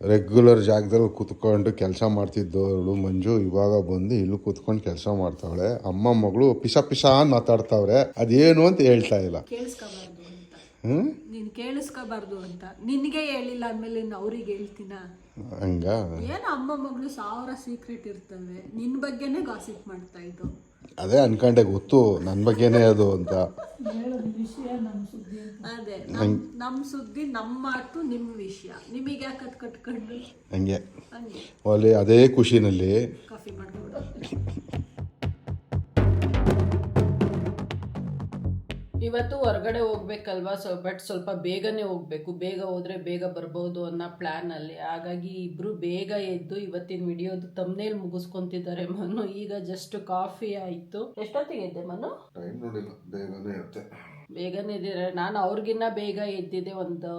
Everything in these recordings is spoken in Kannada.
ರೆಗ್ಯುಲರ್ ಜಾಗದಲ್ಲಿ ಕೂತ್ಕೊಂಡು ಕೆಲಸ ಮಾಡ್ತಿದ್ದವಳು ಮಂಜು ಇವಾಗ ಬಂದು ಇಲ್ಲೂ ಕೂತ್ಕೊಂಡು ಕೆಲಸ ಮಾಡ್ತಾವಳೆ. ಅಮ್ಮ ಮಗಳು ಪಿಸ ಪಿಸ ಮಾತಾಡ್ತಾವ್ರೆ, ಅದೇನು ಅಂತ ಹೇಳ್ತಾ ಇಲ್ಲ. ಕೇಳಿಸ್ಕೋಬಾರ್ದು ಅಂತ ನೀನ್ ಕೇಳಿಸ್ಕೋಬಾರ್ದು ಅಂತ ನಿನ್ಗೆ ಹೇಳಿಲ್ಲ ಅಂದ್ಮೇಲೆ ಅವ್ರಿಗೆ ಹೇಳ್ತೀನ? ಹಂಗ ಏನು ಅಮ್ಮ ಮಗಳು 1000 ಸೀಕ್ರೆಟ್ ಇರ್ತವೆ. ನಿನ್ ಬಗ್ಗೆನೇ ಗಾಸಿಪ್ ಮಾಡ್ತಾ ಇದ್ದು. ಅದೇ ಅನ್ಕೊಂಡೆ, ಗೊತ್ತು ನನ್ನ ಬಗ್ಗೆನೇ ಅದು ಅಂತ. ಅದೇ ನಮ್ ಸುದ್ದಿ, ನಮ್ಮ ಮಾತು, ನಿಮ್ ವಿಷಯ. ನಿಮಗೆ ಯಾಕೆ ಕಟ್ಕೊಂಡು ಹಂಗೆ ಅಲ್ಲಿ ಅದೇ ಖುಷಿನಲ್ಲಿ ಕಾಫಿ ಮಾಡ್ಕೊಂಡು ಇವತ್ತು ಹೊರಗಡೆ ಹೋಗ್ಬೇಕಲ್ವಾ, ಬಟ್ ಸ್ವಲ್ಪ ಬೇಗನೆ ಹೋಗ್ಬೇಕು. ಬೇಗ ಹೋದ್ರೆ ಬೇಗ ಬರ್ಬೋದು ಅನ್ನೋ ಪ್ಲಾನ್ ಅಲ್ಲಿ. ಹಾಗಾಗಿ ಇಬ್ರು ಬೇಗ ಎದ್ದು ಇವತ್ತಿನ ವಿಡಿಯೋದು ತಮ್ನೇಲ್ ಮುಗಿಸ್ಕೊಂತಿದ್ದಾರೆ. ಮನು ಈಗ ಜಸ್ಟ್ ಕಾಫಿ ಆಯ್ತು. ಎಷ್ಟೊತ್ತಿಗೆ ಎದ್ದೆ ಮನು? ಟೈಮ್ ನೋಡಿಲ್ಲ, ಬೇಗನೆ ಇರುತ್ತೆ. ಬೇಗನೆ ಎದ್ದಿದ್ರೆ ನಾನು ಅವ್ರಿಗಿನ್ನ ಬೇಗ ಎದ್ದಿದೆ. ಒಂದು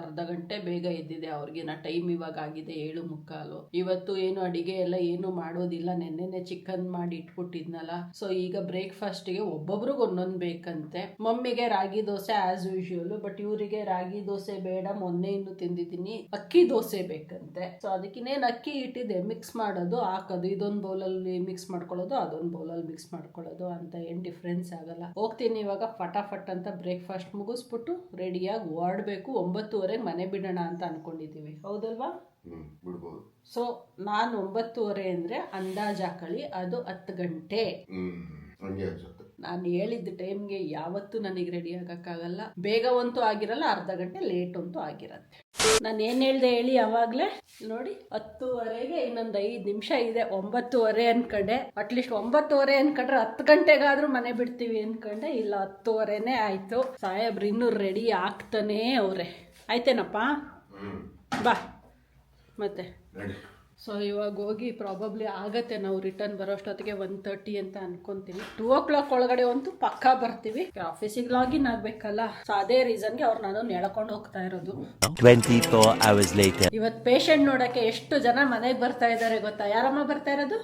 ಅರ್ಧ ಗಂಟೆ ಬೇಗ ಎದ್ದಿದೆ ಅವ್ರಿಗಿನ್ನ. ಟೈಮ್ ಇವಾಗ ಆಗಿದೆ 7:15. ಇವತ್ತು ಏನು ಅಡಿಗೆ ಎಲ್ಲ ಏನು ಮಾಡೋದಿಲ್ಲ. ನೆನ್ನೆನೆ ಚಿಕನ್ ಮಾಡಿ ಇಟ್ಬಿಟ್ಟಿದ್ನಲ್ಲ. ಸೊ ಈಗ ಬ್ರೇಕ್ಫಾಸ್ಟ್ಗೆ ಒಬ್ಬೊಬ್ರಿಗೆ ಒಂದೊಂದು ಬೇಕಂತೆ. ಮಮ್ಮಿಗೆ ರಾಗಿ ದೋಸೆ ಆಸ್ ಯೂಶುವಲ್, ಬಟ್ ಇವರಿಗೆ ರಾಗಿ ದೋಸೆ ಬೇಡ, ಮೊನ್ನೆ ಇನ್ನು ತಿಂದಿದ್ದೀನಿ, ಅಕ್ಕಿ ದೋಸೆ ಬೇಕಂತೆ. ಸೊ ಅದಕ್ಕಿನ್ನೇನು ಅಕ್ಕಿ ಇಟ್ಟಿದೆ, ಮಿಕ್ಸ್ ಮಾಡೋದು, ಹಾಕೋದು, ಇದೊಂದು ಬೌಲಲ್ಲಿ ಮಿಕ್ಸ್ ಮಾಡ್ಕೊಳ್ಳೋದು, ಅದೊಂದು ಬೌಲಲ್ಲಿ ಮಿಕ್ಸ್ ಮಾಡ್ಕೊಳ್ಳೋದು ಅಂತ ಏನು ಡಿಫ್ರೆನ್ಸ್ ಆಗಲ್ಲ. ಹೋಗ್ತೀನಿ ಇವಾಗ ಫಟಾಫಟ್ ಅಂತ ಬ್ರೇಕ್ಫಾಸ್ಟ್ ಮುಗಿಸ್ಬಿಟ್ಟು ರೆಡಿಯಾಗಿ ಓಡಬೇಕು. 9:30 ಮನೆ ಬಿಡೋಣ ಅಂತ ಅನ್ಕೊಂಡಿದ್ದೀವಿ, ಹೌದಲ್ವಾ? ಸೊ ನಾನು 9:30 ಅಂದ್ರೆ ಅಂದಾಜ್ ಹಾಕಳಿ, ಅದು 10 ಗಂಟೆ. ನಾನು ಹೇಳಿದ್ದ ಟೈಮ್ಗೆ ಯಾವತ್ತೂ ನನಗೆ ರೆಡಿ ಆಗಕ್ಕಾಗಲ್ಲ. ಬೇಗ ಅಂತೂ ಆಗಿರಲ್ಲ, ಅರ್ಧ ಗಂಟೆ ಲೇಟ್ ಅಂತೂ ಆಗಿರತ್ತೆ. ನಾನು ಏನು ಹೇಳ್ದೆ ಹೇಳಿ ಯಾವಾಗಲೇ ನೋಡಿ, 10:30ಗೆ ಇನ್ನೊಂದು 5 ನಿಮಿಷ ಇದೆ. 9:30 ಅನ್ಕಂಡೆ, ಅಟ್ಲೀಸ್ಟ್ 9:30 ಅನ್ಕೊಂಡ್ರೆ 10 ಗಂಟೆಗಾದ್ರೂ ಮನೆ ಬಿಡ್ತೀವಿ ಅನ್ಕಂಡೆ. ಇಲ್ಲ, 10:30ನೇ ಆಯ್ತು. ಸಾಹೇಬ್ರು ಇನ್ನೂ ರೆಡಿ ಆಗ್ತಾನೇ ಅವ್ರೆ. ಆಯ್ತೇನಪ್ಪ? ಬಾ ಮತ್ತೆ. ಸೊ ಇವಾಗ ಹೋಗಿ ಪ್ರಾಬಬ್ಲಿ ಆಗತ್ತೆ ನಾವು ರಿಟರ್ನ್ ಬರೋ ಅಷ್ಟೊತ್ತಿಗೆ 1:30 ಅಂತ ಅನ್ಕೊಂತೀನಿ. 2 o'clock ಒಳಗಡೆ ಅಂತೂ ಪಕ್ಕಾ ಬರ್ತೀವಿ. ಆಫೀಸಿಗೆ ಲಾಗಿನ್ ಆಗ್ಬೇಕಲ್ಲ. ಸೊ ಅದೇ ರೀಸನ್ಗೆ ಅವ್ರು ನಾನು ಎಳ್ಕೊಂಡು ಹೋಗ್ತಾ ಇರೋದು. 24 hours later. ಇವತ್ತು ಪೇಷಂಟ್ ನೋಡಕ್ಕೆ ಎಷ್ಟು ಜನ ಮನೆಗೆ ಬರ್ತಾ ಇದ್ದಾರೆ ಗೊತ್ತಾ? ಯಾರಮ್ಮ ಬರ್ತಾ ಇರೋದು?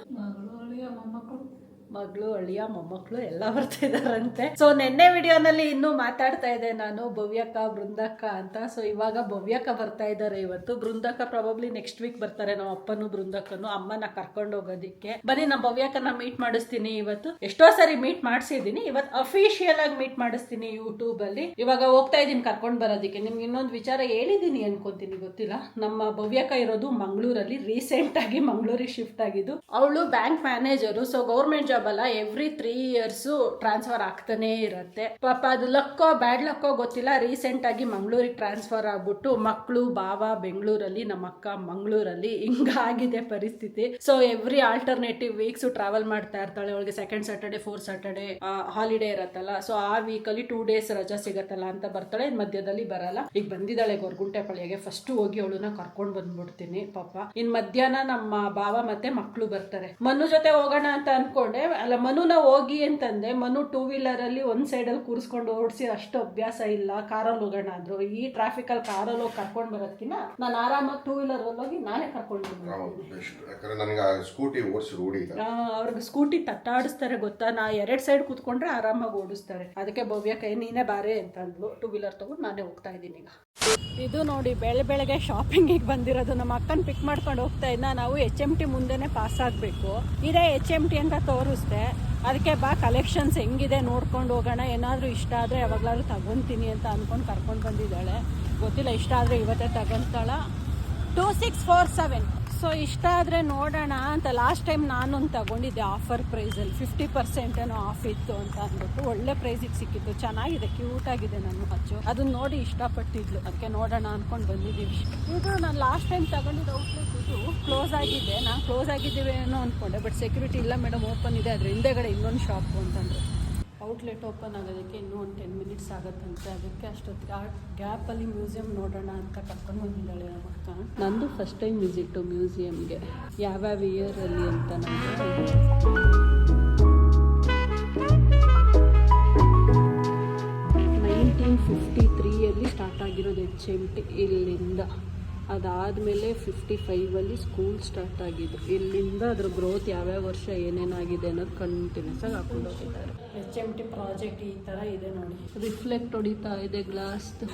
ಮಗಳು, ಅಳಿಯ, ಮೊಮ್ಮಕ್ಕಳು ಎಲ್ಲ ಬರ್ತಾ ಇದಾರಂತೆ. ಸೊ ನೆನ್ನೆ ವಿಡಿಯೋನಲ್ಲಿ ಇನ್ನೂ ಮಾತಾಡ್ತಾ ಇದ್ದೆ ನಾನು ಭವ್ಯಕ್ಕ, ಬೃಂದಕ್ಕ ಅಂತ. ಸೊ ಇವಾಗ ಭವ್ಯಕ್ಕ ಬರ್ತಾ ಇದ್ದಾರೆ ಇವತ್ತು. ಬೃಂದಕ್ಕ ಪ್ರಾಬಬ್ಲಿ ನೆಕ್ಸ್ಟ್ ವೀಕ್ ಬರ್ತಾರೆ. ನಮ್ಮ ಅಪ್ಪನು ಬೃಂದಕ್ಕನು ಅಮ್ಮನ ಕರ್ಕೊಂಡು ಹೋಗೋದಿಕ್ಕೆ. ಬನ್ನಿ, ನಮ್ಮ ಭವ್ಯಕ್ಕನ ಮೀಟ್ ಮಾಡಿಸ್ತೀನಿ ಇವತ್ತು. ಎಷ್ಟೋ ಸರಿ ಮೀಟ್ ಮಾಡಿಸಿದೀನಿ, ಇವತ್ತು ಅಫಿಷಿಯಲ್ ಆಗಿ ಮೀಟ್ ಮಾಡಿಸ್ತೀನಿ ಯೂಟ್ಯೂಬ್ ಅಲ್ಲಿ. ಇವಾಗ ಹೋಗ್ತಾ ಇದೀನಿ ಕರ್ಕೊಂಡು ಬರೋದಿಕ್ಕೆ. ನಿಮ್ಗೆ ಇನ್ನೊಂದು ವಿಚಾರ ಹೇಳಿದೀನಿ ಅನ್ಕೊಂತೀನಿ, ಗೊತ್ತಿಲ್ಲ. ನಮ್ಮ ಭವ್ಯಕ್ಕ ಇರೋದು ಮಂಗಳೂರಲ್ಲಿ. ರೀಸೆಂಟ್ ಆಗಿ ಮಂಗಳೂರಿಗೆ ಶಿಫ್ಟ್ ಆಗಿದ್ದು. ಅವಳು bank manager. So government job ಅಲ್ಲ, ಎವ್ರಿ 3 years ಟ್ರಾನ್ಸ್ಫರ್ ಆಗ್ತಾನೆ ಇರುತ್ತೆ. ಪಾಪ ಅದು ಲಕ್ಕೋ ಬ್ಯಾಡ್ ಲಕ್ಕೋ ಗೊತ್ತಿಲ್ಲ, ರೀಸೆಂಟ್ ಆಗಿ ಮಂಗಳೂರಿಗೆ ಟ್ರಾನ್ಸ್ಫರ್ ಆಗ್ಬಿಟ್ಟು ಮಕ್ಕಳು, ಬಾವ ಬೆಂಗಳೂರಲ್ಲಿ, ನಮ್ಮ ಅಕ್ಕ ಮಂಗಳೂರಲ್ಲಿ. ಹಿಂಗಾಗಿದೆ ಪರಿಸ್ಥಿತಿ. So every alternative weeks travel ಮಾಡ್ತಾ ಇರ್ತಾಳೆ. ಅವಳಿಗೆ 2nd Saturday 4th Saturday holiday ಇರತ್ತಲ್ಲ. ಸೊ ಆ ವೀಕಲ್ಲಿ 2 days ರಜಾ ಸಿಗತ್ತಲ್ಲ ಅಂತ ಬರ್ತಾಳೆ. ಮಧ್ಯದಲ್ಲಿ ಬರಲ್ಲ. ಈಗ ಬಂದಿದ್ದಾಳೆ ಗೊರಗುಂಟೆಪಾಳ್ಯಗೆ. ಫಸ್ಟ್ ಹೋಗಿ ಅವಳನ್ನ ಕರ್ಕೊಂಡು ಬಂದ್ಬಿಡ್ತೀನಿ. ಪಾಪ ಇನ್ ಮಧ್ಯಾಹ್ನ ನಮ್ಮ ಬಾವ ಮತ್ತೆ ಮಕ್ಕಳು ಬರ್ತಾರೆ. ಮನು ಜೊತೆ ಹೋಗೋಣ ಅಂತ ಅನ್ಕೊಂಡೆ. ಅಲ್ಲ, ಮನುನ ಹೋಗಿ ಅಂತಂದೆ. ಮನು 2 wheeler ಅಲ್ಲಿ ಒಂದ್ ಸೈಡ್ ಅಲ್ಲಿ ಕೂರಿಸ್ಕೊಂಡು ಓಡಿಸಿ ಅಷ್ಟು ಅಭ್ಯಾಸ ಇಲ್ಲ. ಕಾರಲ್ಲಿ ಹೋಗೋಣ ಅಂದ್ರು. ಈ ಟ್ರಾಫಿಕ್ ಅಲ್ಲಿ ಕಾರಲ್ಲಿ ಹೋಗಿ ಕರ್ಕೊಂಡ್ ಬರೋದಕ್ಕಿಂತ ನಾನು ಆರಾಮಾಗಿ 2 wheeler ಹೋಗಿ ನಾನೇ ಕರ್ಕೊಂಡು ಅವ್ರಿಗೆ ಸ್ಕೂಟಿ ತಟ್ಟಾಡಿಸ್ತಾರೆ ಗೊತ್ತಾ. ನಾ 2 side ಕೂತ್ಕೊಂಡ್ರೆ ಆರಾಮಾಗಿ ಓಡಿಸ್ತಾರೆ. ಅದಕ್ಕೆ ಭವ್ಯ ಕೈ ನೀನೇ ಬಾರೆ ಅಂತ ಅಂದ್ಲು. 2 wheeler ತಗೊಂಡು ನಾನೇ ಹೋಗ್ತಾ ಇದ್ದೀನಿ ಈಗ. ಇದು ನೋಡಿ, ಬೆಳಗ್ಗೆ ಶಾಪಿಂಗಿಗೆ ಬಂದಿರೋದು. ನಮ್ಮ ಅಕ್ಕನ ಪಿಕ್ ಮಾಡ್ಕೊಂಡು ಹೋಗ್ತಾ ಇದ್ದ. ನಾವು HMT ಮುಂದೆನೆ ಪಾಸ್ ಆಗಬೇಕು. ಇದೇ HMT ಅಂತ ತೋರಿಸ್ದೆ. ಅದಕ್ಕೆ ಬಾ ಕಲೆಕ್ಷನ್ಸ್ ಹೆಂಗಿದೆ ನೋಡ್ಕೊಂಡು ಹೋಗೋಣ, ಏನಾದರೂ ಇಷ್ಟ ಆದರೆ ಯಾವಾಗಲಾದ್ರೂ ತಗೊತೀನಿ ಅಂತ ಅಂದ್ಕೊಂಡು ಕರ್ಕೊಂಡು ಬಂದಿದ್ದಾಳೆ. ಗೊತ್ತಿಲ್ಲ, ಇಷ್ಟ ಆದರೆ ಇವತ್ತೇ ತಗೊಂತಾಳ. 2647. ಸೊ ಇಷ್ಟ ಆದರೆ ನೋಡೋಣ ಅಂತ ಲಾಸ್ಟ್ ಟೈಮ್ ನಾನೊಂದು ತಗೊಂಡಿದ್ದೆ ಆಫರ್ ಪ್ರೈಸಲ್ಲಿ. 50% ಏನೋ ಆಫ್ ಇತ್ತು ಅಂತ ಅಂದ್ಬಿಟ್ಟು ಒಳ್ಳೆ ಪ್ರೈಸಿಗೆ ಸಿಕ್ಕಿತ್ತು. ಚೆನ್ನಾಗಿದೆ, ಕ್ಯೂಟ್ ಆಗಿದೆ. ನನ್ನ ಹಚ್ಚು ಅದನ್ನ ನೋಡಿ ಇಷ್ಟಪಟ್ಟಿದ್ಲು. ಅದಕ್ಕೆ ನೋಡೋಣ ಅಂದ್ಕೊಂಡು ಬಂದಿದ್ದೀವಿ. ಇದು ನಾನು ಲಾಸ್ಟ್ ಟೈಮ್ ತಗೊಂಡಿದ್ದು ಔಟ್ಲೆಟ್. ಇದು ಕ್ಲೋಸ್ ಆಗಿದೆ. ನಾನು ಕ್ಲೋಸ್ ಆಗಿದ್ದೀವಿ ಏನೋ ಅಂದ್ಕೊಂಡೆ, ಬಟ್ ಸೆಕ್ಯೂರಿಟಿ ಇಲ್ಲ ಮೇಡಮ್, ಓಪನ್ ಇದೆ. ಅದ್ರ ಹಿಂದೆಗಡೆ ಇನ್ನೊಂದು ಶಾಪು ಅಂತಂದರು. ಔಟ್ಲೆಟ್ ಓಪನ್ ಆಗೋದಕ್ಕೆ ಇನ್ನೂ ಒಂದು 10 minutes ಆಗುತ್ತಂತೆ. ಅದಕ್ಕೆ ಅಷ್ಟೊತ್ತಿಗೆ ಆ ಗ್ಯಾಪಲ್ಲಿ ಮ್ಯೂಸಿಯಂ ನೋಡೋಣ ಅಂತ ಕರ್ಕೊಂಡು ಬಂದಿದ್ದಾಳೆ ನಮ್ಮ ಅಕ್ಕ. ನಂದು ಫಸ್ಟ್ ಟೈಮ್ ವಿಸಿಟು ಮ್ಯೂಸಿಯಮ್ಗೆ. ಯಾವ್ಯಾವ ಇಯರಲ್ಲಿ ಅಂತ ನನಗೆ 1953 ಸ್ಟಾರ್ಟ್ ಆಗಿರೋದು HMT ಇಲ್ಲಿಂದ. ಅದಾದಮೇಲೆ 55 ಸ್ಕೂಲ್ ಸ್ಟಾರ್ಟ್ ಆಗಿದ್ದು. ಇಲ್ಲಿಂದ ಅದ್ರ ಗ್ರೋತ್ ಯಾವ್ಯಾವ ವರ್ಷ ಏನೇನಾಗಿದೆ ಅನ್ನೋದು ಕಂಟಿನ್ಯೂಸ್ ಆಗಿ ಹಾಕೊಂಡು ಹೋಗಿದ್ದಾರೆ. HMT ಪ್ರಾಜೆಕ್ಟ್ ಈ ಥರ ಇದೆ ನೋಡಿ. ರಿಫ್ಲೆಕ್ಟ್ ಹೊಡಿತಾ ಇದೆ ಗ್ಲಾಸ್ದು.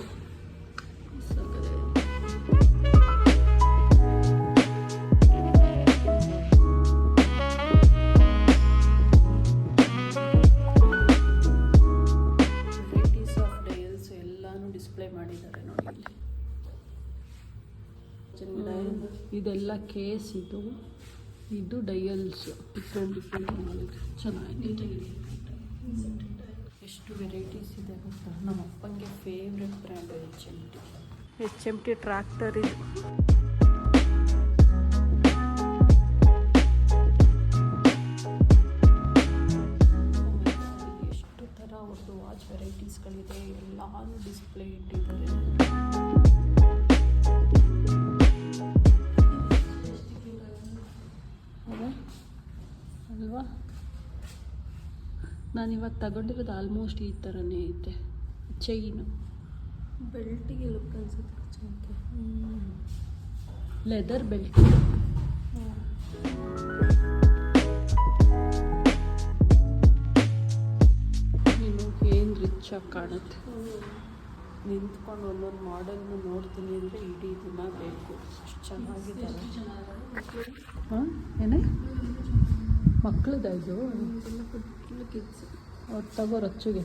ಅರ್ಜೆಂಟ್ ಗಿಡ ಇದೆಲ್ಲ ಕೇಸ್ ಇದು ಡಯಲ್ಸ್ ಡಿಫ್ರೆಂಟ್ ಚೆನ್ನಾಗಿದೆ. ಎಷ್ಟು ವೆರೈಟೀಸ್ ಇದೆ ಗೊತ್ತಾ. ನಮ್ಮ ಅಪ್ಪಂಗೆ ಫೇವ್ರೆಟ್ ಬ್ರ್ಯಾಂಡ್ HMT ಟ್ರ್ಯಾಕ್ಟರ್ ಇದು. ಎಷ್ಟು ಥರ ಅವ್ರದ್ದು ವಾಚ್ ವೆರೈಟೀಸ್ಗಳಿದೆ, ಎಲ್ಲಾನು ಡಿಸ್ಪ್ಲೇ ಇಟ್ಟಿದ್ದಾರೆ. ಅಲ್ವಾ, ನಾನಿವತ್ತು ತಗೊಂಡಿರೋದು ಆಲ್ಮೋಸ್ಟ್ ಈ ಥರನೇ ಐತೆ. ಚೈನು ಬೆಲ್ಟಿಗೆ ಲುಕ್ ಅನ್ಸುತ್ತೆ ಚೆನ್ನಾಗಿ. Leather belt. ನೀನು ಏನು ರಿಚ್ ಆಗಿ ಕಾಣುತ್ತೆ. ನಿಂತ್ಕೊಂಡು ಒಂದೊಂದು ಮಾಡೆಲ್ನು ನೋಡ್ತೀನಿ ಅಂದರೆ ಇಡೀ ದಿನ ಬೇಕು, ಅಷ್ಟು ಚೆನ್ನಾಗಿದೆ. ಹಾಂ ಏನೇ ಮಕ್ಕಳದ ಇದು ಕಿಡ್ಸ್ ಅವ್ರು ತಗೋ ರಚ್ಚುಗೆ.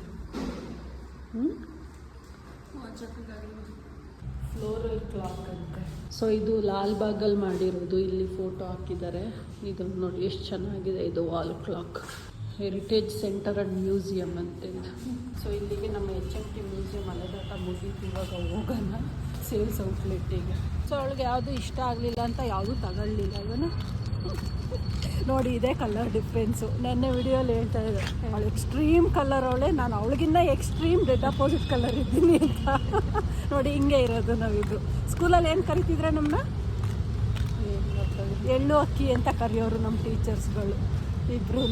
ಫ್ಲೋರಲ್ ಕ್ಲಾಕ್ ಅಂತೆ. ಸೊ ಇದು ಲಾಲ್ಬಾಗಲ್ಲಿ ಮಾಡಿರೋದು. ಇಲ್ಲಿ ಫೋಟೋ ಹಾಕಿದ್ದಾರೆ. ಇದನ್ನು ನೋಡಿ ಎಷ್ಟು ಚೆನ್ನಾಗಿದೆ. ಇದು wall clock. Heritage centre and museum ಅಂತ ಇದು. ಸೊ ಇಲ್ಲಿಗೆ ನಮ್ಮ HMT ಮ್ಯೂಸಿಯಂ ಅಲೆದಾಟ ಮುಗೀತು. ಇವಾಗ ಹೋಗೋಣ ಸೇಲ್ಸ್ ಔಟ್ಲೆಟ್ಟಿಗೆ. ಸೊ ಅವಳಿಗೆ ಯಾವುದು ಇಷ್ಟ ಆಗಲಿಲ್ಲ ಅಂತ ಯಾವುದೂ ತಗೊಳ್ಳಿಲ್ಲ. ಇವನು ನೋಡಿ ಇದೇ ಕಲರ್ ಡಿಫ್ರೆನ್ಸು. ನೆನ್ನೆ ವಿಡಿಯೋಲಿ ಹೇಳ್ತಾ ಇದ್ದೆ ಅವಳು ಎಕ್ಸ್ಟ್ರೀಮ್ ಕಲರ್ ಅವಳೆ, ನಾನು ಅವಳಿಗಿನ್ನ ಎಕ್ಸ್ಟ್ರೀಮ್ ಡೆಡ್ ಅಪೋಸಿಟ್ ಕಲರ್ ಇದ್ದೀನಿ ಅಂತ. ನೋಡಿ ಹಿಂಗೆ ಇರೋದು ನಾವಿದು. ಸ್ಕೂಲಲ್ಲಿ ಏನು ಕರಿತಿದ್ರೆ ನಮ್ಮನ್ನ ಎಳ್ಳು ಅಕ್ಕಿ ಅಂತ ಕರೆಯೋರು ನಮ್ಮ ಟೀಚರ್ಸ್ಗಳು ಇಬ್ರು.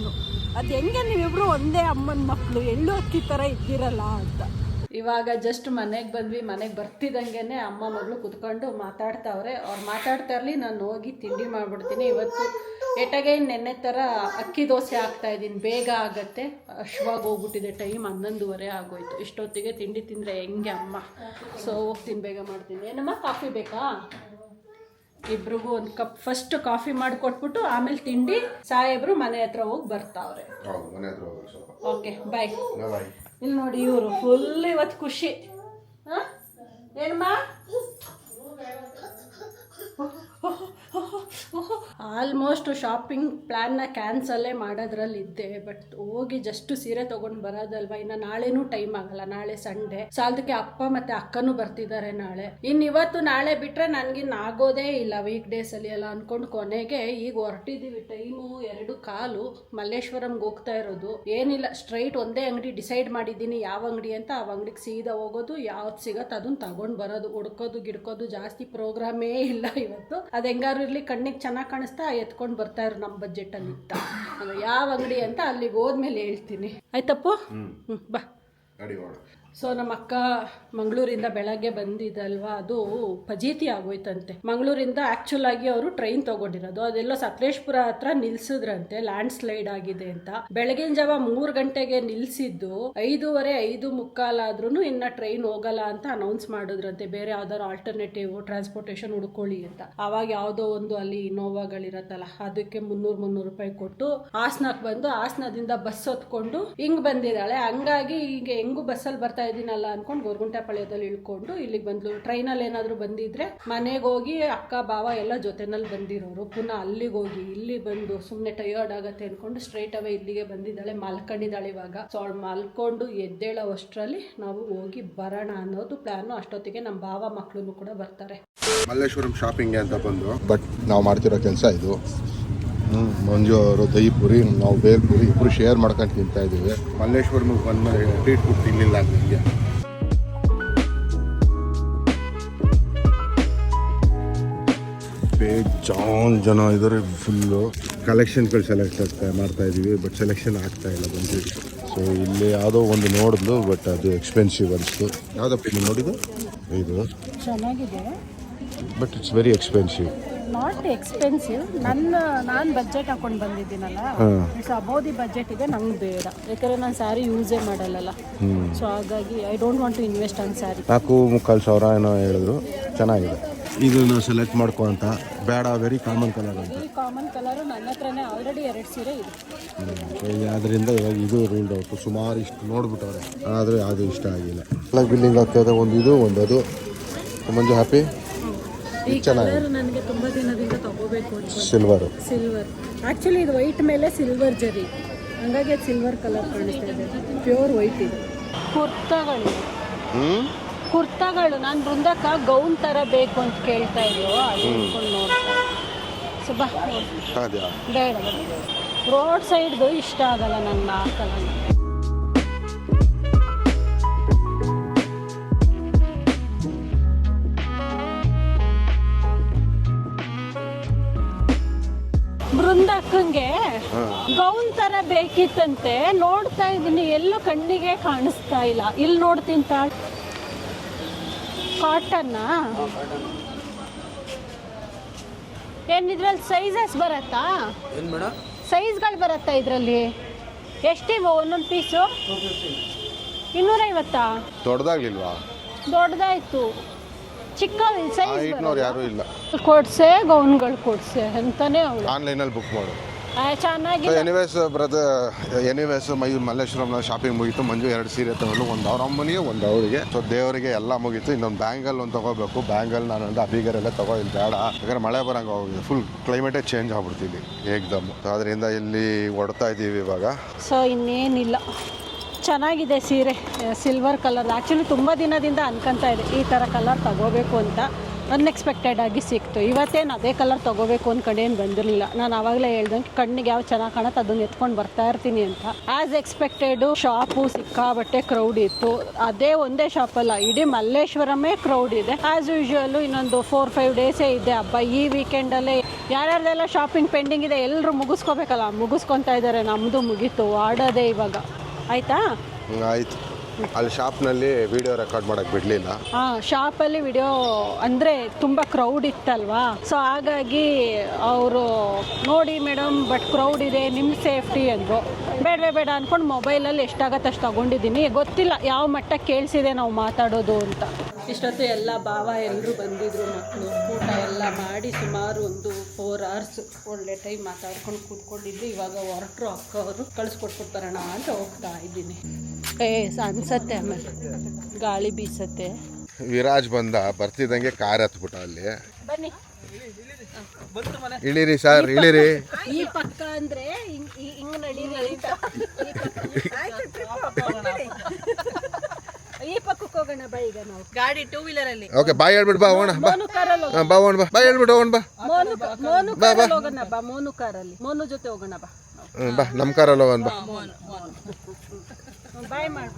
ಅದು ಹೆಂಗೆ ನೀವಿಬ್ರು ಒಂದೇ ಅಮ್ಮನ ಮಕ್ಕಳು ಎಳ್ಳು ಅಕ್ಕಿ ಥರ ಇದ್ದೀರಲ್ಲ ಅಂತ. ಇವಾಗ ಜಸ್ಟ್ ಮನೆಗೆ ಬಂದ್ವಿ. ಮನೆಗೆ ಬರ್ತಿದ್ದಂಗೆ ಅಮ್ಮ ಮಗಳು ಕುತ್ಕೊಂಡು ಮಾತಾಡ್ತಾವ್ರೆ. ಅವ್ರು ಮಾತಾಡ್ತಾ ಇರಲಿ, ನಾನು ಹೋಗಿ ತಿಂಡಿ ಮಾಡಿಬಿಡ್ತೀನಿ. ಇವತ್ತು ಏಟಾಗೆ ನೆನ್ನೆ ಥರ ಅಕ್ಕಿ ದೋಸೆ ಹಾಕ್ತಾಯಿದ್ದೀನಿ, ಬೇಗ ಆಗುತ್ತೆ. ಅಶ್ವಾಗಿ ಹೋಗ್ಬಿಟ್ಟಿದೆ ಟೈಮ್, 11:30 ಆಗೋಯ್ತು. ಇಷ್ಟೊತ್ತಿಗೆ ತಿಂಡಿ ತಿಂದರೆ ಹೆಂಗೆ ಅಮ್ಮ. ಸೊ ಹೋಗ್ತೀನಿ, ಬೇಗ ಮಾಡ್ತೀನಿ. ಏನಮ್ಮ ಕಾಫಿ ಬೇಕಾ? ಇಬ್ರಿಗೂ ಒಂದು ಕಪ್ ಫಸ್ಟ್ ಕಾಫಿ ಮಾಡಿಕೊಟ್ಬಿಟ್ಟು ಆಮೇಲೆ ತಿಂಡಿ. ಸಾಹೇಬ್ರು ಮನೆ ಹತ್ರ ಹೋಗಿ ಬರ್ತಾವ್ರೆ. Okay bye. ಇಲ್ಲಿ ನೋಡಿ ಇವರು ಫುಲ್ ಇವತ್ತು ಖುಷಿ. ಹಾಂ ಏನಮ್ಮ? ಆಲ್ಮೋಸ್ಟ್ ಶಾಪಿಂಗ್ ಪ್ಲ್ಯಾನ್ನ ಕ್ಯಾನ್ಸಲ್ಲೇ ಮಾಡೋದ್ರಲ್ಲಿದ್ದೆ. ಬಟ್ ಹೋಗಿ ಜಸ್ಟ್ ಸೀರೆ ತೊಗೊಂಡು ಬರೋದಲ್ವ, ಇನ್ನು ನಾಳೆನೂ ಟೈಮ್ ಆಗಲ್ಲ. ನಾಳೆ ಸಂಡೇ. ಸೊ ಅದಕ್ಕೆ ಅಪ್ಪ ಮತ್ತು ಅಕ್ಕನೂ ಬರ್ತಿದ್ದಾರೆ ನಾಳೆ. ಇನ್ನು ಇವತ್ತು ನಾಳೆ ಬಿಟ್ಟರೆ ನನಗಿನ್ನು ಆಗೋದೇ ಇಲ್ಲ ವೀಕ್ ಡೇಸಲ್ಲಿ ಎಲ್ಲ ಅಂದ್ಕೊಂಡು ಕೊನೆಗೆ ಈಗ ಹೊರಟಿದ್ದೀವಿ. ಟೈಮು 2:15. ಮಲ್ಲೇಶ್ವರಂಗೆ ಹೋಗ್ತಾ ಇರೋದು. ಏನಿಲ್ಲ, ಸ್ಟ್ರೈಟ್ ಒಂದೇ ಅಂಗಡಿ ಡಿಸೈಡ್ ಮಾಡಿದ್ದೀನಿ ಯಾವ ಅಂಗಡಿ ಅಂತ. ಆ ಅಂಗಡಿಗೆ ಸೀದಾ ಹೋಗೋದು, ಯಾವ್ದು ಸಿಗತ್ತೆ ಅದನ್ನು ತಗೊಂಡು ಬರೋದು. ಹುಡ್ಕೋದು ಗಿಡ್ಕೋದು ಜಾಸ್ತಿ ಪ್ರೋಗ್ರಾಮೇ ಇಲ್ಲ ಇವತ್ತು. ಅದು ಹೆಂಗಾರು ಇರಲಿ, ಕಣ್ಣಿಗೆ ಚೆನ್ನಾಗಿ ಕಾಣಿಸ್ತಾ ಎತ್ಕೊಂಡು ಬರ್ತಾ ಇರೋ ನಮ್ಮ ಬಜೆಟಲ್ಲಿ ಇತ್ತ. ಯಾವ ಅಂಗಡಿ ಅಂತ ಅಲ್ಲಿಗೆ ಹೋದ್ಮೇಲೆ ಹೇಳ್ತೀನಿ. ಆಯ್ತಪ್ಪು? ಬಾ. ಸೊ ನಮ್ಮ ಅಕ್ಕ ಮಂಗಳೂರಿಂದ ಬೆಳಗ್ಗೆ ಬಂದಿದ್ದಲ್ವಾ, ಅದು ಫಜೀತಿ ಆಗೋಯ್ತಂತೆ. ಮಂಗಳೂರಿಂದ ಆ್ಯಕ್ಚುಲ್ ಆಗಿ ಅವರು ಟ್ರೈನ್ ತೊಗೊಂಡಿರೋದು. ಅದೆಲ್ಲೋ ಸಕಲೇಶ್ಪುರ ಹತ್ರ ನಿಲ್ಸಿದ್ರಂತೆ, ಲ್ಯಾಂಡ್ ಸ್ಲೈಡ್ ಆಗಿದೆ ಅಂತ. ಬೆಳಗಿನ ಜಾವ 3 ಗಂಟೆಗೆ ನಿಲ್ಸಿದ್ದು 5:30 5:45 ಆದ್ರೂ ಇನ್ನು ಟ್ರೈನ್ ಹೋಗಲ್ಲ ಅಂತ ಅನೌನ್ಸ್ ಮಾಡಿದ್ರಂತೆ. ಬೇರೆ ಯಾವ್ದಾದ್ರು ಆಲ್ಟರ್ನೇಟಿವ್ ಟ್ರಾನ್ಸ್ಪೋರ್ಟೇಷನ್ ಹುಡ್ಕೊಳ್ಳಿ ಅಂತ. ಆವಾಗ ಯಾವುದೋ ಒಂದು ಅಲ್ಲಿ ಇನೋವಾಗಳಿರತ್ತಲ್ಲ, ಅದಕ್ಕೆ 300 ರೂಪಾಯಿ ಕೊಟ್ಟು ಹಾಸನಕ್ಕೆ ಬಂದು ಹಾಸನದಿಂದ ಬಸ್ ಹೊತ್ಕೊಂಡು ಹಿಂಗೆ ಬಂದಿದ್ದಾಳೆ. ಹಂಗಾಗಿ ಈಗ ಹೆಂಗೂ ಬಸ್ಸಲ್ಲಿ ಬರ್ತಾ ಇದೀನಲ್ಲ ಅನ್ಕೊಂಡು ಗೊರಗುಂಟೆಪಾಳ್ಯದಲ್ಲಿ ಇಳ್ಕೊಂಡು ಇಲ್ಲಿಗೆ ಬಂದ್ಲು. ಟ್ರೈನಲ್ಲಿ ಏನಾದ್ರು ಬಂದಿದ್ರೆ ಮನೆಗೆ ಹೋಗಿ ಅಕ್ಕ ಬಾವ ಎಲ್ಲ ಜೊತೆನಲ್ಲಿ ಬಂದಿರೋರು, ಪುನಃ ಅಲ್ಲಿಗೆ ಹೋಗಿ ಇಲ್ಲಿ ಬಂದು ಸುಮ್ಮನೆ ಟಯರ್ಡ್ ಆಗತ್ತೆ ಅನ್ಕೊಂಡು ಸ್ಟ್ರೈಟ್ ಅವೇ ಇಲ್ಲಿಗೆ ಬಂದಿದ್ದಾಳೆ. ಮಲ್ಕೊಂಡಿದ್ದಾಳೆ ಇವಾಗ. ಸೊ ಅವಳು ಮಲ್ಕೊಂಡು ಎದ್ದೇಳೋ ಅಷ್ಟರಲ್ಲಿ ನಾವು ಹೋಗಿ ಬರೋಣ ಅನ್ನೋದು ಪ್ಲಾನು. ಅಷ್ಟೊತ್ತಿಗೆ ನಮ್ಮ ಬಾವ ಮಕ್ಕಳು ಕೂಡ ಬರ್ತಾರೆ. ಮಲ್ಲೇಶ್ವರಂ ಶಾಪಿಂಗ್ ಅಂತ ಬಂದು, ಬಟ್ ನಾವು ಮಾಡ್ತಿರೋ ಕೆಲಸ ಇದು. ಮಂಜು ಅವರು ದಹಿ ಪುರಿ, ನಾವು ಬೇಲ್ ಪುರಿ ಇಬ್ಬರು ಶೇರ್ ಮಾಡ್ಕೊಂಡು ತಿಂತಾ ಇದ್ದೀವಿ. ಮಲ್ಲೇಶ್ವರಮಿಗೆ ಬಂದ್ಮೇಲೆ ಟ್ರೀಟ್ ಫುಡ್ ತಿನ್ನಲಿಲ್ಲ ನನಗೆ. ಬೇಜಾನ್ ಜನ ಇದ್ದಾರೆ. ಫುಲ್ಲು ಕಲೆಕ್ಷನ್ಗಳು ಸೆಲೆಕ್ಟ್ ಮಾಡ್ತಾ ಇದ್ದೀವಿ, ಬಟ್ ಸೆಲೆಕ್ಷನ್ ಆಗ್ತಾ ಇಲ್ಲ ಬಂದಿದ್ದು. ಸೊ ಇಲ್ಲಿ ಯಾವುದೋ ಒಂದು ನೋಡಿದ್ಲು, ಬಟ್ ಅದು ಎಕ್ಸ್ಪೆನ್ಸಿವ್ ಅನಿಸ್ತು. ಯಾವುದಪ್ಪ ನೀವು ನೋಡಿದ್ದು? ಇದು ಚೆನ್ನಾಗಿದೆ, but it's very expensive. Not expensive. ನಾನು ಬಜೆಟ್ ಹಾಕೊಂಡು ಬಂದಿದ್ದೀನಲ್ಲ, ಇಟ್ಸ್ ಅಬೌವ್ ದಿ ಬಜೆಟ್ ಇದೆ. ನಂಗೆ ಬೇಡ, ಯಾಕಂದರೆ ನಾನು ಸ್ಯಾರಿ ಯೂಸೇ ಮಾಡಲ್ಲ. ಸೊ ಹಾಗಾಗಿ I don't want to invest on sari. 4,3,500 ಏನೋ ಹೇಳಿದ್ರು. ಚೆನ್ನಾಗಿದೆ. ಇದನ್ನು ಸೆಲೆಕ್ಟ್ ಮಾಡ್ಕೊ ಅಂತ. ಬೇಡ, ವೆರಿ ಕಾಮನ್ ಕಲರ್ ಅಂತ. Very common colour. ನನ್ನ ಹತ್ರನೇ ಆಲ್ರೆಡಿ 2 ಸೀರೆ ಇದೆ. ಅದರಿಂದ ಇವಾಗ ಇದು ರೂಲ್ಡ್ ಔಟು. ಸುಮಾರು ಇಷ್ಟು ನೋಡ್ಬಿಟ್ಟವ್ರೆ, ಆದರೆ ಅದು ಇಷ್ಟ ಆಗಿಲ್ಲ. ಬಿಲ್ಲಿಂಗ್ ಆಗ್ತಾಯಿದೆ. ಒಂದು ಇದು ಒಂದು ಅದು. ಮಂಜು ಹ್ಯಾಪಿ? ಈ ಕಲರ್ ನನಗೆ ತುಂಬ ದಿನದಿಂದ ತಗೋಬೇಕು ಅಂತ. ಸಿಲ್ವರು. ಸಿಲ್ವರ್ ಆ್ಯಕ್ಚುಲಿ ಇದು ವೈಟ್ ಮೇಲೆ ಸಿಲ್ವರ್ ಜರಿ, ಹಂಗಾಗಿ ಅದು ಸಿಲ್ವರ್ ಕಲರ್ ಕಾಣಿಸ್ತಾ ಇದೆ. ಪ್ಯೂರ್ ವೈಟ್ ಇದು. ಕುರ್ತಾಗಳು ನಾನು ಬೃಂದಕ್ಕ ಗೌನ್ ಥರ ಬೇಕು ಅಂತ ಕೇಳ್ತಾ ಇದ್ವು, ಅದು ನೋಡ್ಕೊಂಡು ನೋಡ್ತಾ ಸೊ ಬಾ ಬೇಡ ರೋಡ್ ಸೈಡ್ದು ಇಷ್ಟ ಆಗಲ್ಲ ನಂಗೆ ಆ ಕಲರ್. ಬೃಂದಕ್ಕಂಗೆ ಗೌನ್ ತರ ಬೇಕಿತ್ತಂತೆ, ನೋಡ್ತಾ ಇದೀನಿ ಎಲ್ಲೂ ಕಣ್ಣಿಗೆ ಕಾಣಿಸ್ತಾ ಇಲ್ಲ. ಇಲ್ಲಿ ನೋಡ್ತೀನಿ ಕಾಟನ್ನ ಏನಿದ್ರಲ್ಲಿ ಸೈಜಸ್ ಬರತ್ತಾ? ಸೈಜ್ಗಳು ಬರತ್ತಾ ಇದರಲ್ಲಿ? ಎಷ್ಟಿವೆ ಒಂದೊಂದು ಪೀಸು? 250. ದೊಡ್ಡದಾಗ್ಲಿಲ್ವಾ? ದೊಡ್ಡದಾಯ್ತು, ಚಿಕ್ಕ ಸೈಜ್ ಯಾರು ಇಲ್ಲ. ಕೊಡ್ಸೆ ಗೌನ್ಗಳು ಕೊಡ್ಸೆ ಅಂತಾನೆ ಅವಳು ಆನ್ಲೈನಲ್ಲಿ ಬುಕ್ ಮಾಡು. ಚೆನ್ನಾಗಿ. ಎನಿವೇಸ್ ಮಲ್ಲೇಶ್ವರಂನ ಶಾಪಿಂಗ್ ಮುಗೀತು. ಮಂಜು 2 ಸೀರೆ ತಗೊಂಡು, ಒಂದು ಅವ್ರ ಅಮ್ಮನಿಗೆ ಒಂದು ಅವಳಿಗೆ. ಸೊ ದೇವರಿಗೆ ಎಲ್ಲ ಮುಗೀತು. ಇನ್ನೊಂದು ಬ್ಯಾಂಗಲ್ ಒಂದು ತಗೋಬೇಕು. ಬ್ಯಾಂಗಲ್ ನಾನು ಅಂದ್ರೆ ಅಬಿಗರೆಲ್ಲ ತಗೋ, ಇಲ್ಲಿ ಬೇಡ, ಯಾಕಂದ್ರೆ ಮಳೆ ಬರಂಗೆ ಹೋಗಿದೆ. ಫುಲ್ ಕ್ಲೈಮೇಟೇ ಚೇಂಜ್ ಆಗ್ಬಿಡ್ತೀವಿ ಏಕ್ದಮ್. ಅದರಿಂದ ಇಲ್ಲಿ ಹೊಡ್ತಾ ಇದ್ದೀವಿ ಇವಾಗ. ಸೊ ಇನ್ನೇನಿಲ್ಲ, ಚೆನ್ನಾಗಿದೆ ಸೀರೆ, ಸಿಲ್ವರ್ ಕಲರ್. ಆ್ಯಕ್ಚುಲಿ ತುಂಬ ದಿನದಿಂದ ಅನ್ಕೊಂತ ಇದೆ ಈ ಥರ ಕಲರ್ ತಗೋಬೇಕು ಅಂತ. ಅನ್ಎಕ್ಸ್ಪೆಕ್ಟೆಡ್ ಆಗಿ ಸಿಕ್ತು. ಇವತ್ತೇನು ಅದೇ ಕಲರ್ ತೊಗೋಬೇಕು ಅಂದ್ ಕಡೆ ಏನು ಬಂದಿರಲಿಲ್ಲ. ನಾನು ಆವಾಗಲೇ ಹೇಳ್ದಂಗೆ ಕಣ್ಣಿಗೆ ಯಾವ ಚೆನ್ನಾಗಿ ಕಾಣುತ್ತೆ ಅದನ್ನು ಎತ್ಕೊಂಡು ಬರ್ತಾ ಇರ್ತೀನಿ ಅಂತ. ಆ್ಯಸ್ ಎಕ್ಸ್ಪೆಕ್ಟೆಡು ಶಾಪು ಸಿಕ್ಕಾಬಟ್ಟೆ ಕ್ರೌಡ್ ಇತ್ತು. ಅದೇ ಒಂದೇ ಶಾಪಲ್ಲ, ಇಡೀ ಮಲ್ಲೇಶ್ವರಮೇ ಕ್ರೌಡ್ ಇದೆ. ಆ್ಯಸ್ ಯೂಶ್ವಲ್ಲು ಇನ್ನೊಂದು 4-5 ಡೇಸೇ ಇದೆ ಹಬ್ಬ. ಈ ವೀಕೆಂಡಲ್ಲೇ ಯಾರ್ಯಾರ್ದೆಲ್ಲ ಶಾಪಿಂಗ್ ಪೆಂಡಿಂಗ್ ಇದೆ ಎಲ್ಲರೂ ಮುಗಿಸ್ಕೋಬೇಕಲ್ಲ, ಮುಗಿಸ್ಕೊತಾ ಇದ್ದಾರೆ. ನಮ್ಮದು ಮುಗೀತು, ಆಡೋದೇ ಇವಾಗ. ಆಯಿತಾ? ಆಯಿತು. ಅಲ್ಲಿ ಶಾಪ್ನಲ್ಲಿ ವಿಡಿಯೋ ರೆಕಾರ್ಡ್ ಮಾಡಕ್ಕೆ ಬಿಡಲಿಲ್ಲ. ಶಾಪಲ್ಲಿ ವಿಡಿಯೋ ಅಂದರೆ ತುಂಬ ಕ್ರೌಡ್ ಇತ್ತಲ್ವಾ, ಸೊ ಹಾಗಾಗಿ ಅವರು ನೋಡಿ ಮೇಡಮ್ ಬಟ್ ಕ್ರೌಡ್ ಇದೆ, ನಿಮ್ಮ ಸೇಫ್ಟಿ ಅಂದರು. ಬೇಡ ಅಂದ್ಕೊಂಡು ಮೊಬೈಲಲ್ಲಿ ಎಷ್ಟಾಗತ್ತೆ ಅಷ್ಟು ತಗೊಂಡಿದ್ದೀನಿ. ಗೊತ್ತಿಲ್ಲ ಯಾವ ಮಟ್ಟಕ್ಕೆ ಕೇಳಿಸಿದೆ ನಾವು ಮಾತಾಡೋದು ಅಂತ. ಇಷ್ಟೊತ್ತು ಎಲ್ಲ ಭಾವ ಎಲ್ಲರೂ ಬಂದಿದ್ರು, ಮಕ್ಕಳು ಊಟ ಎಲ್ಲ ಮಾಡಿ ಸುಮಾರು ಒಂದು 4 hours ಒಳ್ಳೆ ಟೈಮ್ ಮಾತಾಡ್ಕೊಂಡು ಕೂತ್ಕೊಂಡಿದ್ದು. ಇವಾಗ ಹೊರಟರು ಅಕ್ಕವರು, ಕಳಿಸ್ಕೊಟ್ಬಿಟ್ಟು ಬರೋಣ ಅಂತ ಹೋಗ್ತಾ ಇದ್ದೀನಿ. ಅನ್ಸತ್ತೆ, ಆಮೇಲೆ ಗಾಳಿ ಬೀಸತ್ತೆ. ವಿರಾಜ್ ಬರ್ತಿದ್ದಂಗೆ ಕಾರ್ ಹತ್ಬಿಟ್ಟ. ಅಲ್ಲಿ ಬನ್ನಿ, ಇಳಿರಿ ಸರ್, ಇಳಿರಿ. ಈ ಪಕ್ಕ ಅಂದ್ರೆ ಹಿಂಗ್ ನಡೀರಿ ಅಂತ. ಈ ಪಕ್ಕಕ್ಕೆ ಹೋಗೋಣ ಬಾ. ಈಗ ನಾವು ಗಾಡಿ 2 wheeler ಅಲ್ಲಿ. ಓಕೆ, ಬಾಯ್ ಹೇಳ್ಬಿಟ್ಟು ಬಾ ಹೋಗೋಣ. ಮೋನು ಕಾರಲ್ಲಿ ಬಾ ಹೋಗೋಣ, ಬಾ. ಬಾಯ್ ಹೇಳ್ಬಿಟ್ಟು ಹೋಗೋಣ ಬಾ. ಮೋನು ಕಾರಲ್ಲಿ ಹೋಗೋಣ ಬಾ. ಮೋನು ಕಾರಲ್ಲಿ, ಮೋನು ಜೊತೆ ಹೋಗೋಣ ಬಾ. ಬಾ, ನಮ್ಮ ಕಾರಲ್ಲಿ ಹೋಗೋಣ ಬಾ. ಬಾಯ್ ಮಾಡು.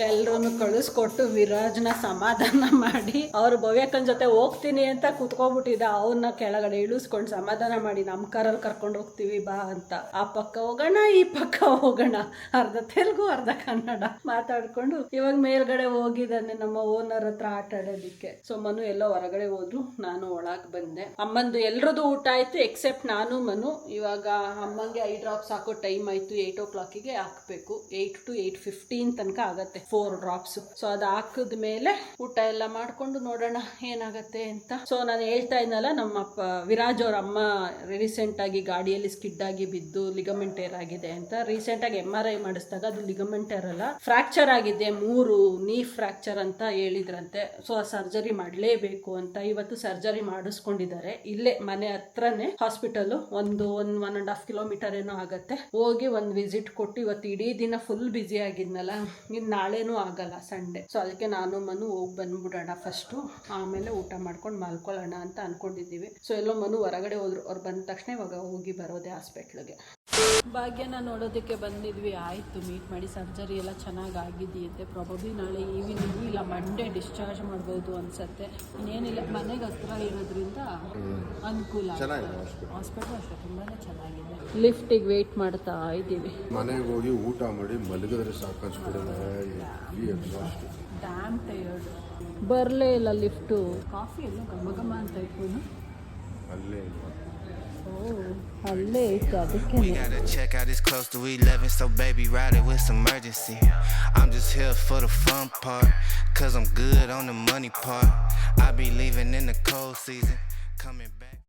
ಎಲ್ರೂ ಕಳಿಸ್ಕೊಟ್ಟು ವಿರಾಜ್ನ ಸಮಾಧಾನ ಮಾಡಿ, ಅವ್ರು ಭವ್ಯಕ್ಕನ ಜೊತೆ ಹೋಗ್ತೀನಿ ಅಂತ ಕೂತ್ಕೊಬಿಟ್ಟಿದ್ದ. ಅವ್ರನ್ನ ಕೆಳಗಡೆ ಇಳಿಸ್ಕೊಂಡು ಸಮಾಧಾನ ಮಾಡಿ ನಮ್ಮ ಕಾರಲ್ಲಿ ಕರ್ಕೊಂಡು ಹೋಗ್ತೀವಿ ಬಾ ಅಂತ. ಆ ಪಕ್ಕ ಹೋಗೋಣ, ಈ ಪಕ್ಕ ಹೋಗೋಣ, ಅರ್ಧ ತೆಲುಗು ಅರ್ಧ ಕನ್ನಡ ಮಾತಾಡ್ಕೊಂಡು ಇವಾಗ ಮೇಲ್ಗಡೆ ಹೋಗಿದ್ದಾನೆ ನಮ್ಮ ಓನರ್ ಹತ್ರ ಆಟ ಆಡೋದಿಕ್ಕೆ. ಸೊ ಮನು ಎಲ್ಲೋ ಹೊರಗಡೆ ಹೋದ್ರು, ನಾನು ಒಳಗೆ ಬಂದೆ. ಅಮ್ಮಂದು ಎಲ್ರದ್ದು ಊಟ ಆಯ್ತು ಎಕ್ಸೆಪ್ಟ್ ನಾನು ಮನು. ಇವಾಗ ಅಮ್ಮಂಗೆ ಐ ಡ್ರಾಪ್ಸ್ ಹಾಕೋ ಟೈಮ್ ಆಯ್ತು. 8 o'clock ಹಾಕಬೇಕು. 8 to 8:15 ತನಕ ಆಗತ್ತೆ 4 drops. ಸೊ ಅದು ಹಾಕಿದ್ಮೇಲೆ ಊಟ ಎಲ್ಲ ಮಾಡ್ಕೊಂಡು ನೋಡೋಣ ಏನಾಗತ್ತೆ ಅಂತ. ಸೊ ನಾನು ಹೇಳ್ತಾ ಇದ್ನಲ್ಲ, ನಮ್ಮ ವಿರಾಜ್ ಅವ್ರ ಅಮ್ಮ ರೀಸೆಂಟ್ ಆಗಿ ಗಾಡಿಯಲ್ಲಿ ಸ್ಕಿಡ್ ಆಗಿ ಬಿದ್ದು ಲಿಗಮೆಂಟ್ ಏರ್ ಆಗಿದೆ ಅಂತ. ರೀಸೆಂಟ್ ಆಗಿ MRI ಮಾಡಿಸಿದಾಗ ಅದು ಲಿಗಮೆಂಟ್ ಏರ್ ಅಲ್ಲ, ಫ್ರಾಕ್ಚರ್ ಆಗಿದೆ, 3 knee ಫ್ರಾಕ್ಚರ್ ಅಂತ ಹೇಳಿದ್ರಂತೆ. ಸೊ ಆ ಸರ್ಜರಿ ಮಾಡಲೇಬೇಕು ಅಂತ ಇವತ್ತು ಸರ್ಜರಿ ಮಾಡಿಸ್ಕೊಂಡಿದ್ದಾರೆ. ಇಲ್ಲೇ ಮನೆ ಹತ್ರನೇ ಹಾಸ್ಪಿಟಲ್, 1.5 kilometer ಏನೋ ಆಗತ್ತೆ. ಹೋಗಿ ಒಂದು ವಿಸಿಟ್ ಕೊಟ್ಟು ಇವತ್ತು ಇಡೀ ದಿನ ಫುಲ್ ಬ್ಯುಸಿ ಆಗಿದ್ನಲ್ಲ, ಇನ್ನು ನಾಳೆನೂ ಆಗಲ್ಲ ಸಂಡೇ. ಸೊ ಅದಕ್ಕೆ ನಾನು ಮನು ಹೋಗಿ ಬಂದ್ಬಿಡೋಣ ಫಸ್ಟು, ಆಮೇಲೆ ಊಟ ಮಾಡ್ಕೊಂಡು ಮಲ್ಕೊಳ್ಳೋಣ ಅಂತ ಅನ್ಕೊಂಡಿದ್ದೀವಿ. ಸೊ ಎಲ್ಲೋ ಮನು ಹೊರಗಡೆ ಹೋದ್ರು, ಅವ್ರು ಬಂದ ತಕ್ಷಣ ಇವಾಗ ಹೋಗಿ ಬರೋದೆ ಹಾಸ್ಪಿಟ್ಲಿಗೆ. ಭಾಗ್ಯನ ನೋಡೋದಕ್ಕೆ ಬಂದಿದ್ವಿ. ಆಯಿತು, ಮೀಟ್ ಮಾಡಿ ಸರ್ಜರಿ ಎಲ್ಲ ಚೆನ್ನಾಗಿ ಆಗಿದೆಯಂತೆ. ಪ್ರಾಬಬ್ಲಿ ನಾಳೆ ಈವ್ನಿಂಗ್ ಇಲ್ಲ ಮಂಡೇ ಡಿಸ್ಚಾರ್ಜ್ ಮಾಡ್ಬೋದು ಅನ್ಸತ್ತೆ. ಇನ್ನೇನಿಲ್ಲ, ಮನೆಗೆ ಹತ್ರ ಇರೋದ್ರಿಂದ ಅನುಕೂಲ. ಹಾಸ್ಪಿಟಲ್ ಅಷ್ಟೇ ತುಂಬಾ ಚೆನ್ನಾಗಿದೆ. ಲಿಫ್ಟಿಗೆ ವೆಯ್ಟ್ ಮಾಡ್ತಾ ಇದ್ದೀವಿ. ಮನೆಗೆ ಹೋಗಿ ಊಟ ಮಾಡಿ ಮಲಗಿದ್ರೆ ಸಾಕು. Dam tired. ಬರಲೇ ಇಲ್ಲ ಲಿಫ್ಟು. ಕಾಫಿ ಎಲ್ಲ ಘಮ ಅಂತ ಇಟ್ಕೊಂಡು ಅಲ್ಲೇ ಅಲ್ಲೇ ಇತ್ತು. ಅದಕ್ಕೆ We gotta check out, it's close to 11, so baby ride it with some urgency. I'm just here for the fun part, cause I'm good on the money part. I be leaving in the cold season, coming back.